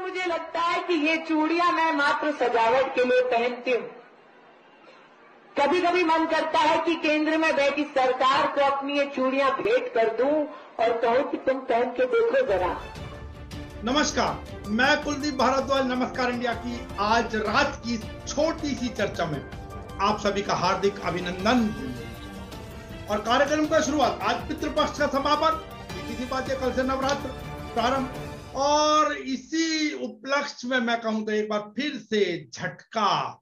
मुझे लगता है कि ये चूड़ियां मैं मात्र सजावट के लिए पहनती हूँ। कभी कभी मन करता है कि केंद्र में बैठी सरकार को अपनी ये चूड़ियां भेंट कर दूं और कहूं कि तुम पहन के देखो जरा। नमस्कार, मैं कुलदीप भारद्वाज नमस्कार इंडिया की आज रात की छोटी सी चर्चा में आप सभी का हार्दिक अभिनंदन। और कार्यक्रम का शुरुआत आज पितृपक्ष का समापन, इसी बात है, कल से नवरात्र प्रारंभ और इसी उपलक्ष्य में मैं कहूं तो एक बार फिर से झटका,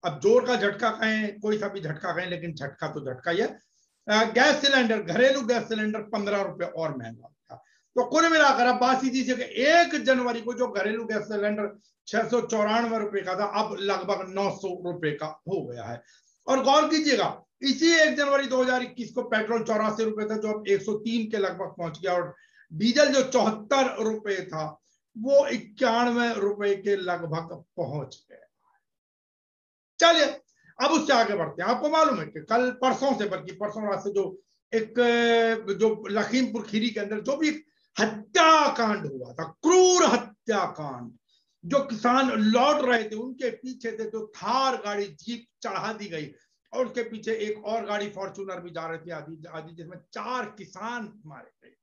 अब जोर का झटका कहें, कोई सा भी झटका कहें, लेकिन झटका तो झटका ही है। गैस सिलेंडर, घरेलू गैस सिलेंडर 15 रुपए और महंगा था। तो कुल मिलाकर अब बात सीधी से 1 जनवरी को जो घरेलू गैस सिलेंडर 694 रुपए का था, अब लगभग 900 रुपए का हो गया है। और गौर कीजिएगा, इसी 1 जनवरी 2021 को पेट्रोल 84 रुपए था, जो अब 103 के लगभग पहुंच गया, और डीजल जो 74 रुपए था वो 91 रुपए के लगभग पहुंच गया। चलिए अब उससे आगे बढ़ते हैं। आपको मालूम है कि कल परसों से, बल्कि परसों रात से जो लखीमपुर खीरी के अंदर जो भी हत्याकांड हुआ था, क्रूर हत्याकांड, जो किसान लौट रहे थे उनके पीछे से जो थार गाड़ी जीप चढ़ा दी गई और उसके पीछे एक और गाड़ी फॉर्च्यूनर भी जा रही थी आदि, जिसमें 4 किसान मारे गए।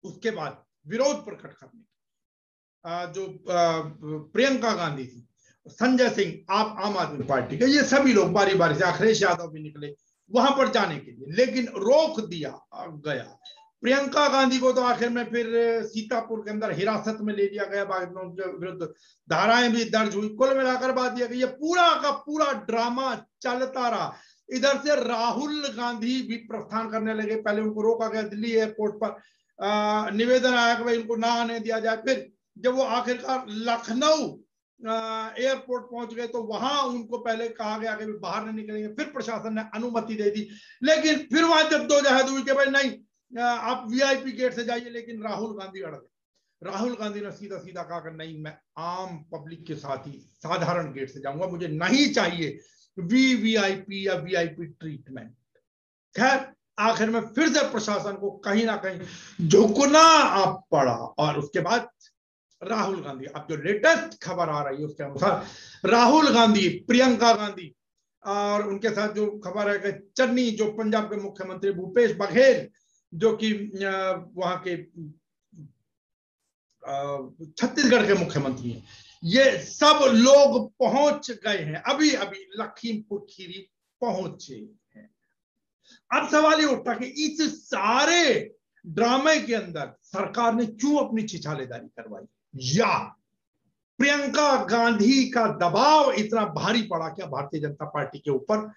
उसके बाद विरोध प्रकट करने जो प्रियंका गांधी थी, संजय सिंह आप आम आदमी पार्टी के, ये सभी लोग बारी बारी से, अखिलेश यादव भी निकले वहां पर जाने के लिए, लेकिन रोक दिया गया। प्रियंका गांधी को तो आखिर में फिर सीतापुर के अंदर हिरासत में ले लिया गया, उनके विरुद्ध धाराएं भी दर्ज हुई। कुल मिलाकर बात यह कि ये पूरा का पूरा ड्रामा चलता रहा। इधर से राहुल गांधी भी प्रस्थान करने लगे। पहले उनको रोका गया दिल्ली एयरपोर्ट पर, निवेदन आया कि भाई इनको ना आने दिया जाए। फिर जब वो आखिरकार लखनऊ एयरपोर्ट पहुंच गए तो वहां उनको पहले कहा गया कि बाहर नहीं निकलेंगे, फिर प्रशासन ने अनुमति दे दी, लेकिन फिर वहां जद्दोजहद हुई कि भाई नहीं, आप वीआईपी गेट से जाइए, लेकिन राहुल गांधी अड़ गए। राहुल गांधी ने सीधा सीधा कहा कि नहीं, मैं आम पब्लिक के साथ ही साधारण गेट से जाऊंगा, मुझे नहीं चाहिए वीवीआईपी या वीआईपी ट्रीटमेंट। खैर आखिर में फिर से प्रशासन को कहीं ना कहीं झुकना पड़ा। और उसके बाद राहुल गांधी, अब जो लेटेस्ट खबर आ रही है उसके अनुसार राहुल गांधी, प्रियंका गांधी और उनके साथ जो खबर है कि चन्नी, जो पंजाब के मुख्यमंत्री, भूपेश बघेल जो कि वहां के छत्तीसगढ़ के मुख्यमंत्री हैं, ये सब लोग पहुंच गए हैं, अभी अभी लखीमपुर खीरी पहुंचे हैं। अब सवाल ये उठता कि इस सारे ड्रामे के अंदर सरकार ने क्यों अपनी छिछालेदारी करवाई, या प्रियंका गांधी का दबाव इतना भारी पड़ा क्या भारतीय जनता पार्टी के ऊपर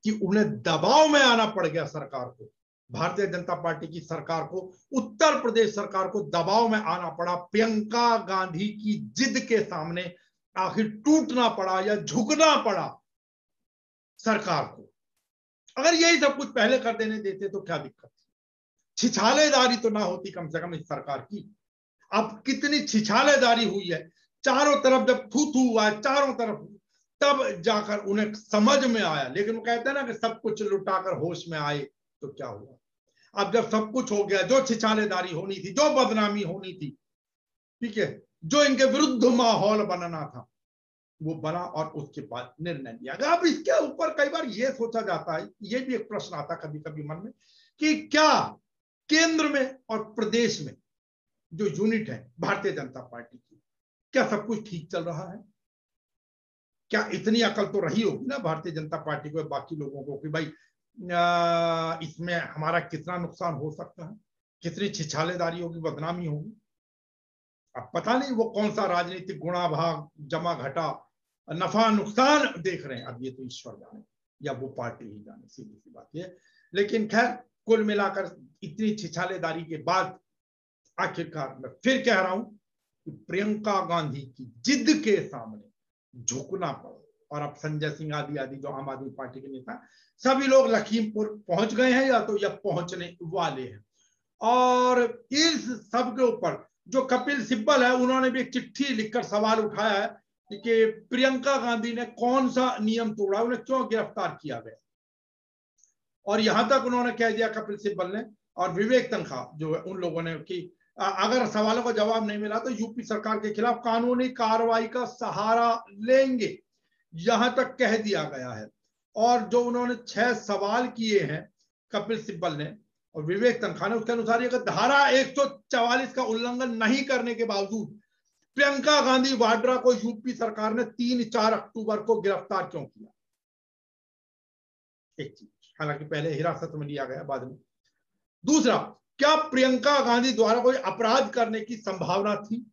कि उन्हें दबाव में आना पड़ गया सरकार को, भारतीय जनता पार्टी की सरकार को, उत्तर प्रदेश सरकार को दबाव में आना पड़ा, प्रियंका गांधी की जिद के सामने आखिर टूटना पड़ा या झुकना पड़ा सरकार को। अगर यही सब कुछ पहले कर देने देते तो क्या दिक्कत थी, छिछालेदारी तो ना होती कम से कम इस सरकार की। अब कितनी छिछालेदारी हुई है चारों तरफ, जब थू थू हुआ है चारों तरफ, तब जाकर उन्हें समझ में आया। लेकिन वो कहते हैं ना कि सब कुछ लुटाकर होश में आए, तो क्या हुआ, अब जब सब कुछ हो गया, जो छिछालेदारी होनी थी, जो बदनामी होनी थी, ठीक है, जो इनके विरुद्ध माहौल बनना था, वो बना और उसके बाद निर्णय लिया गया। अब इसके ऊपर कई बार ये सोचा जाता है, ये भी एक प्रश्न आता कभी कभी मन में, कि क्या केंद्र में और प्रदेश में जो यूनिट है भारतीय जनता पार्टी की, क्या सब कुछ ठीक चल रहा है? क्या इतनी अकल तो रही होगी ना भारतीय जनता पार्टी को, बाकी लोगों को, कि भाई इसमें हमारा कितना नुकसान हो सकता है, कितनी छिछालेदारी होगी, बदनामी होगी। अब पता नहीं वो कौन सा राजनीतिक गुणा भाग, जमा घटा, नफा नुकसान देख रहे हैं, अब ये तो ईश्वर जाने या वो पार्टी ही जाने, सीधी सी बात है। लेकिन खैर कुल मिलाकर इतनी छिछालेदारी के बाद आखिरकार मैं फिर कह रहा हूं कि प्रियंका गांधी की जिद के सामने झुकना पड़ा। और अब संजय सिंह आदि जो आम आदमी पार्टी के नेता, सभी लोग लखीमपुर पहुंच गए हैं या पहुंचने वाले हैं। और इस सब के ऊपर जो कपिल सिब्बल है, उन्होंने भी एक चिट्ठी लिखकर सवाल उठाया है कि प्रियंका गांधी ने कौन सा नियम तोड़ा, उन्हें क्यों गिरफ्तार किया गया। और यहां तक उन्होंने कह दिया कपिल सिब्बल ने और विवेक तनखा जो है, उन लोगों ने, कि अगर सवालों का जवाब नहीं मिला तो यूपी सरकार के खिलाफ कानूनी कार्रवाई का सहारा लेंगे, यहां तक कह दिया गया है। और जो उन्होंने 6 सवाल किए हैं कपिल सिब्बल ने और विवेक तनखा ने, उसके अनुसार अगर धारा 144 का उल्लंघन नहीं करने के बावजूद प्रियंका गांधी वाड्रा को यूपी सरकार ने 3-4 अक्टूबर को गिरफ्तार क्यों किया? एक चीज, हालांकि पहले हिरासत में लिया गया बाद में। दूसरा, क्या प्रियंका गांधी द्वारा कोई अपराध करने की संभावना थी?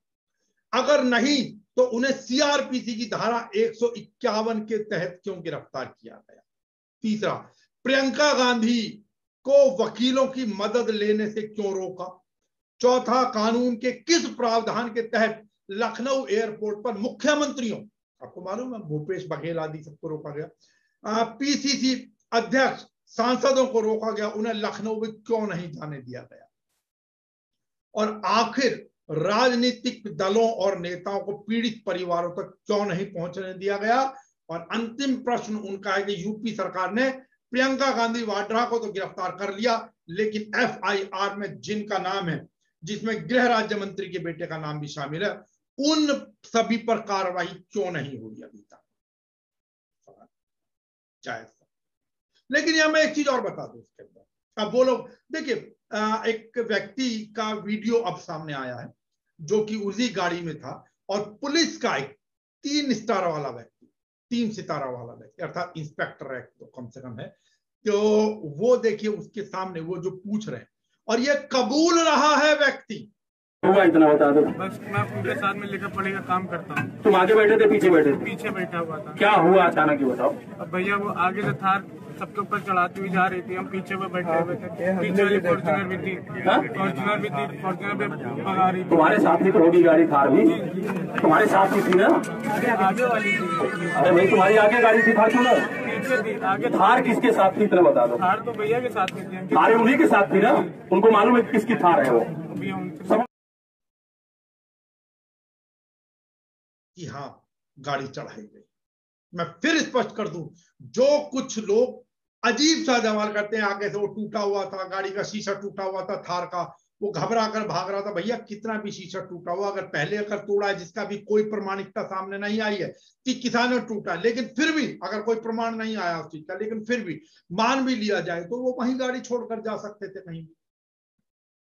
अगर नहीं तो उन्हें सीआरपीसी की धारा 151 के तहत क्यों गिरफ्तार किया गया? तीसरा, प्रियंका गांधी को वकीलों की मदद लेने से क्यों रोका? चौथा, कानून के किस प्रावधान के तहत लखनऊ एयरपोर्ट पर मुख्यमंत्रियों, आपको मालूम है भूपेश बघेल आदि सबको रोका गया, पीसीसी अध्यक्ष, सांसदों को रोका गया, उन्हें लखनऊ में क्यों नहीं जाने दिया गया? और आखिर राजनीतिक दलों और नेताओं को पीड़ित परिवारों तक क्यों नहीं पहुंचने दिया गया? और अंतिम प्रश्न उनका है कि यूपी सरकार ने प्रियंका गांधी वाड्रा को तो गिरफ्तार कर लिया, लेकिन एफआईआर में जिनका नाम है, जिसमें गृह राज्य मंत्री के बेटे का नाम भी शामिल है, उन सभी पर कार्रवाई क्यों नहीं हुई अभी तक? जायज। लेकिन यहां मैं एक चीज और बता दूं इसके अंदर। अब वो लोग देखिए, एक व्यक्ति का वीडियो अब सामने आया है जो कि उसी गाड़ी में था और पुलिस का एक 3 स्टार वाला व्यक्ति, 3 सितारा वाला व्यक्ति, अर्थात इंस्पेक्टर रैंक तो कम से कम है, तो वो देखिए उसके सामने वो जो पूछ रहे हैं और ये कबूल रहा है व्यक्ति। होगा इतना बता दो। बस मैं उनके साथ में लेकर पढ़े का काम करता हूँ। तुम आगे बैठे थे पीछे बैठे थे? पीछे बैठा हुआ था। क्या हुआ अचानक, ये बताओ। अब भैया वो आगे से थार सबके ऊपर चढ़ाती हुई जा रही थी, हम पीछे पे बैठे हुए थे। पीछे वाली फॉर्च्यूनर भी थी, फॉर्च्यूनर भी थी, फॉर्च्यूनर पे भगा रही थी। तुम्हारे साथ ही तो होगी गाड़ी, थार भी तुम्हारे साथ ही थी ना? आगे वाली थी। अरे भाई तुम्हारी आगे गाड़ी थी फॉर्च्यूनर? पीछे थी, आगे थार किसके साथ थी इतना बता दो। थार तो भैया के साथ में थी। थार उन्हीं के साथ थी ना? उनको मालूम है किसकी थार है वो? भैया उनसे कि हाँ गाड़ी चढ़ाई गई। मैं फिर स्पष्ट कर दूं, जो कुछ लोग अजीब सा सवाल करते हैं, आगे से वो टूटा हुआ था, गाड़ी का शीशा टूटा हुआ था थार का, वो घबरा कर भाग रहा था। भैया कितना भी शीशा टूटा हुआ, अगर पहले अगर तोड़ा है जिसका भी कोई प्रमाणिकता सामने नहीं आई है कि किसान ने टूटा, लेकिन फिर भी अगर कोई प्रमाण नहीं आया उस चीज का, लेकिन फिर भी मान भी लिया जाए तो वो वहीं गाड़ी छोड़कर जा सकते थे कहीं भी।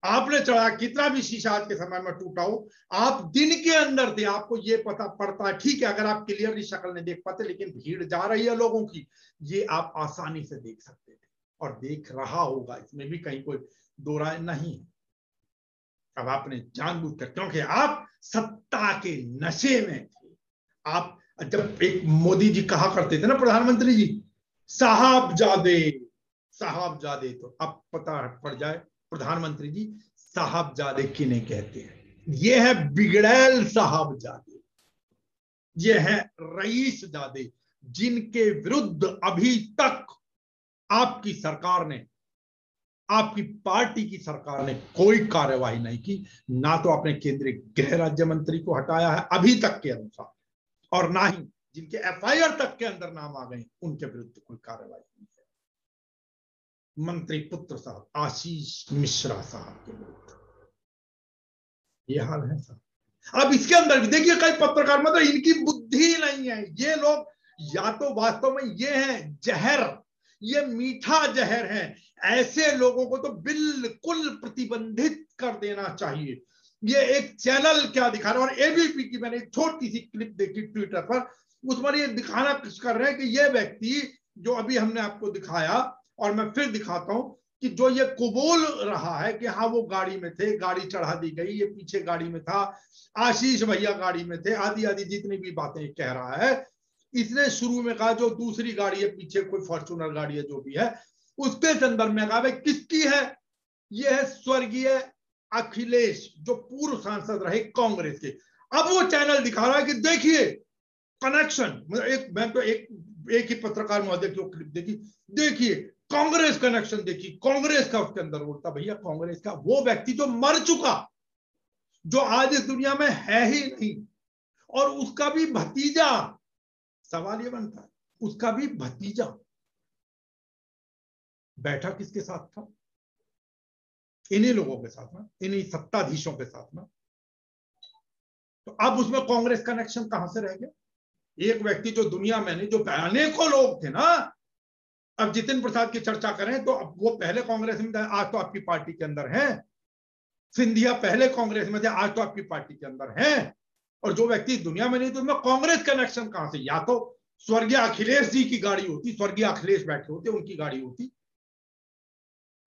आपने चढ़ा, कितना भी शीशा आज के समय में टूटा हो, आप दिन के अंदर थे, आपको ये पता पड़ता है। ठीक है, अगर आप क्लियरली शक्ल नहीं देख पाते, लेकिन भीड़ जा रही है लोगों की, ये आप आसानी से देख सकते थे और देख रहा होगा, इसमें भी कहीं कोई दो राय नहीं है। अब आपने जानबूझकर, क्योंकि आप सत्ता के नशे में थे। आप जब एक मोदी जी कहा करते थे ना, प्रधानमंत्री जी साहबजादे साहबजादे, तो अब पता पड़ जाए प्रधानमंत्री जी साहबजादे किन्हें कहते हैं। ये है बिगड़ैल साहबजादे, ये है रईसजादे, जिनके विरुद्ध अभी तक आपकी सरकार ने, आपकी पार्टी की सरकार ने कोई कार्यवाही नहीं की। ना तो आपने केंद्रीय गृह राज्य मंत्री को हटाया है अभी तक के अनुसार, और ना ही जिनके एफआईआर तक के अंदर नाम आ गए उनके विरुद्ध कोई कार्रवाई नहीं है। मंत्री पुत्र साहब आशीष मिश्रा साहब के विरुद्ध ये हाल है साहब। अब इसके अंदर भी देखिए, कई पत्रकार, मतलब इनकी बुद्धि नहीं है। ये लोग या तो वास्तव में ये है जहर, ये मीठा जहर है। ऐसे लोगों को तो बिल्कुल प्रतिबंधित कर देना चाहिए। ये एक चैनल क्या दिखा रहा है, और एबीपी की मैंने एक छोटी सी क्लिप देखी ट्विटर पर, उस पर ये दिखाना कर रहे हैं कि ये व्यक्ति जो अभी हमने आपको दिखाया, और मैं फिर दिखाता हूं, कि जो ये कबूल रहा है कि हाँ वो गाड़ी में थे, गाड़ी चढ़ा दी गई, ये पीछे गाड़ी में था, आशीष भैया गाड़ी में थे, आदि आदि जितनी भी बातें कह रहा है। इसने शुरू में कहा जो दूसरी गाड़ी है पीछे, कोई फॉर्च्यूनर गाड़ी है जो भी है, उसके संदर्भ में कहा भाई किसकी है? ये है स्वर्गीय अखिलेश, जो पूर्व सांसद रहे कांग्रेस के। अब वो चैनल दिखा रहा है कि देखिए कनेक्शन, मतलब मैं तो एक ही पत्रकार महोदय की क्लिप देखी, देखिए कांग्रेस कनेक्शन देखी, कांग्रेस का उसके अंदर उड़ता। भैया कांग्रेस का वो व्यक्ति जो मर चुका, जो आज इस दुनिया में है ही नहीं, और उसका भी भतीजा, सवाल ये बनता है उसका भी भतीजा बैठा किसके साथ था? इन्हीं लोगों के साथ में, इन्हीं सत्ताधीशों के साथ में। तो अब उसमें कांग्रेस कनेक्शन कहां से रह गया? एक व्यक्ति जो दुनिया में नहीं, जो अनेकों लोग थे ना, अब जितिन प्रसाद की चर्चा करें तो अब वो पहले कांग्रेस में थे, आज तो आपकी पार्टी के अंदर है। सिंधिया पहले कांग्रेस में थे, आज तो आपकी पार्टी के अंदर है। और जो व्यक्ति दुनिया में नहीं, तो उसमें कांग्रेस कनेक्शन कहां से? या तो स्वर्गीय अखिलेश जी की गाड़ी होती, स्वर्गीय अखिलेश बैठे होते, उनकी गाड़ी होती,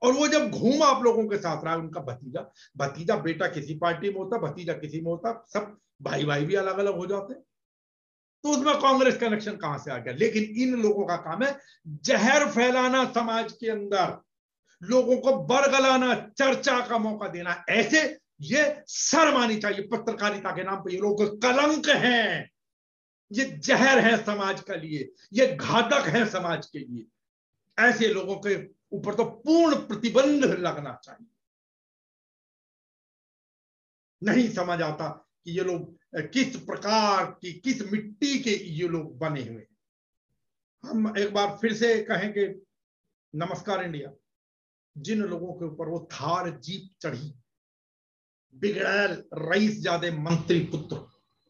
और वो जब घूम आप लोगों के साथ रहा, उनका भतीजा बेटा किसी पार्टी में होता, भतीजा किसी में होता, सब भाई भाई भी अलग अलग हो जाते। तो उसमें कांग्रेस कनेक्शन कहां से आ गया? लेकिन इन लोगों का काम है जहर फैलाना समाज के अंदर, लोगों को बरगलाना, चर्चा का मौका देना। ऐसे ये शर्म आनी चाहिए पत्रकारिता के नाम पे। ये लोग कलंक हैं, ये जहर है समाज के लिए, ये घातक है समाज के लिए। ऐसे लोगों के ऊपर तो पूर्ण प्रतिबंध लगना चाहिए। नहीं समझ आता कि ये लोग किस प्रकार की, किस मिट्टी के ये लोग बने हुए हैं। हम एक बार फिर से कहें कि नमस्कार इंडिया, जिन लोगों के ऊपर वो थार जीप चढ़ी, बिगड़ैल रईस जादे मंत्री पुत्र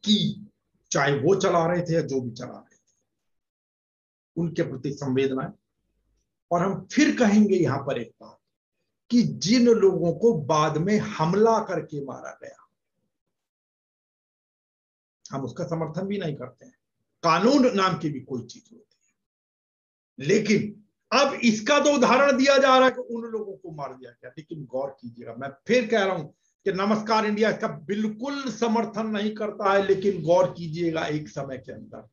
की, चाहे वो चला रहे थे या जो भी चला रहे थे, उनके प्रति संवेदना। और हम फिर कहेंगे यहां पर एक बात कि जिन लोगों को बाद में हमला करके मारा गया, हम उसका समर्थन भी नहीं करते हैं, कानून नाम की भी कोई चीज होती है। लेकिन अब इसका तो उदाहरण दिया जा रहा है कि उन लोगों को मार दिया गया। लेकिन गौर कीजिएगा, मैं फिर कह रहा हूं कि नमस्कार इंडिया इसका बिल्कुल समर्थन नहीं करता है, लेकिन गौर कीजिएगा, एक समय के अंदर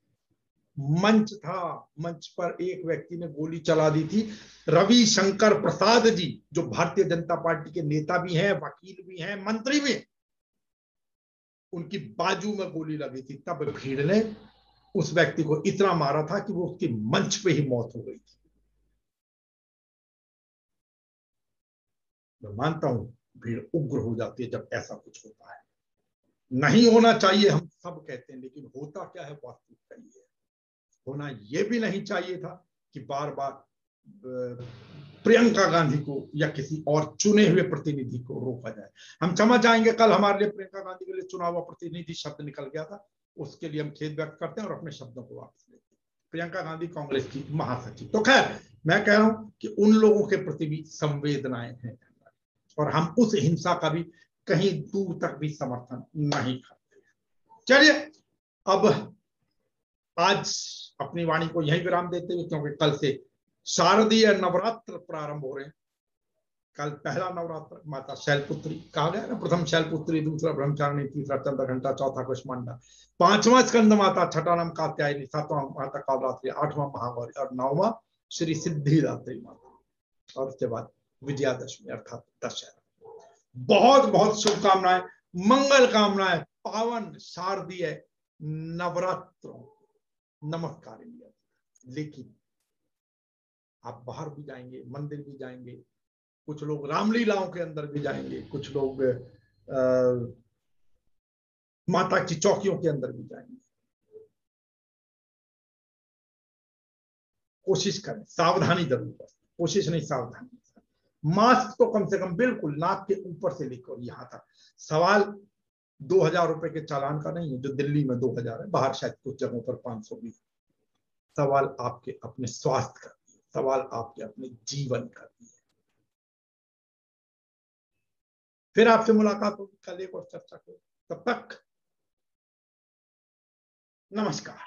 मंच था, मंच पर एक व्यक्ति ने गोली चला दी थी। रविशंकर प्रसाद जी, जो भारतीय जनता पार्टी के नेता भी हैं, वकील भी हैं, मंत्री भी हैं, उनकी बाजू में गोली लगी थी। तब भीड़ ने उस व्यक्ति को इतना मारा था कि वो उसकी मंच पे ही मौत हो गई थी। मैं मानता हूं भीड़ उग्र हो जाती है जब ऐसा कुछ होता है। नहीं होना चाहिए हम सब कहते हैं, लेकिन होता क्या है वास्तविकता ये है। होना ये भी नहीं चाहिए था कि बार बार प्रियंका गांधी को या किसी और चुने हुए प्रतिनिधि को रोका जाए। हम क्षमा चाहेंगे, कल हमारे लिए प्रियंका गांधी के लिए चुना हुआ प्रतिनिधि शब्द निकल गया था, उसके लिए हम खेद व्यक्त करते हैं और अपने शब्दों को वापस लेते हैं। प्रियंका गांधी कांग्रेस की महासचिव। तो खैर, मैं कह रहा हूं कि उन लोगों के प्रति भी संवेदनाएं हैं और हम उस हिंसा का भी कहीं दूर तक भी समर्थन नहीं करते। चलिए, अब आज अपनी वाणी को यहीं विराम देते हुए, क्योंकि कल से शारदीय नवरात्र प्रारंभ हो रहे हैं। कल पहला नवरात्र माता शैलपुत्री कहा गया ना, प्रथम शैलपुत्री, दूसरा ब्रह्मचारिणी, तीसरा चंद्रघंटा, चौथा कुष्मांडा, पांचवा स्कंद माता, छठा नाम कात्यायनी, सातवां माता कालरात्रि, आठवां महागौरी और नौवां श्री सिद्धिदात्री माता, और उसके बाद विजयादशमी अर्थात दशहरा। बहुत बहुत शुभकामनाएं, मंगल कामनाएं पावन शारदीय नवरात्रों। नमस्कार इंडिया। लेकिन आप बाहर भी जाएंगे, मंदिर भी जाएंगे, कुछ लोग रामलीलाओं के अंदर भी जाएंगे, कुछ लोग माता की चौकियों के अंदर भी जाएंगे। कोशिश करें, सावधानी जरूर करें, कोशिश नहीं सावधानी। मास्क तो कम से कम बिल्कुल नाक के ऊपर से लेकर यहां तक। सवाल 2000 रुपए के चालान का नहीं है, जो दिल्ली में 2000 है, बाहर शायद कुछ जगहों पर 500 भी। सवाल आपके अपने स्वास्थ्य का भी है, सवाल आपके अपने जीवन का भी है। फिर आपसे मुलाकात होगी कल एक और चर्चा को। तब तक नमस्कार।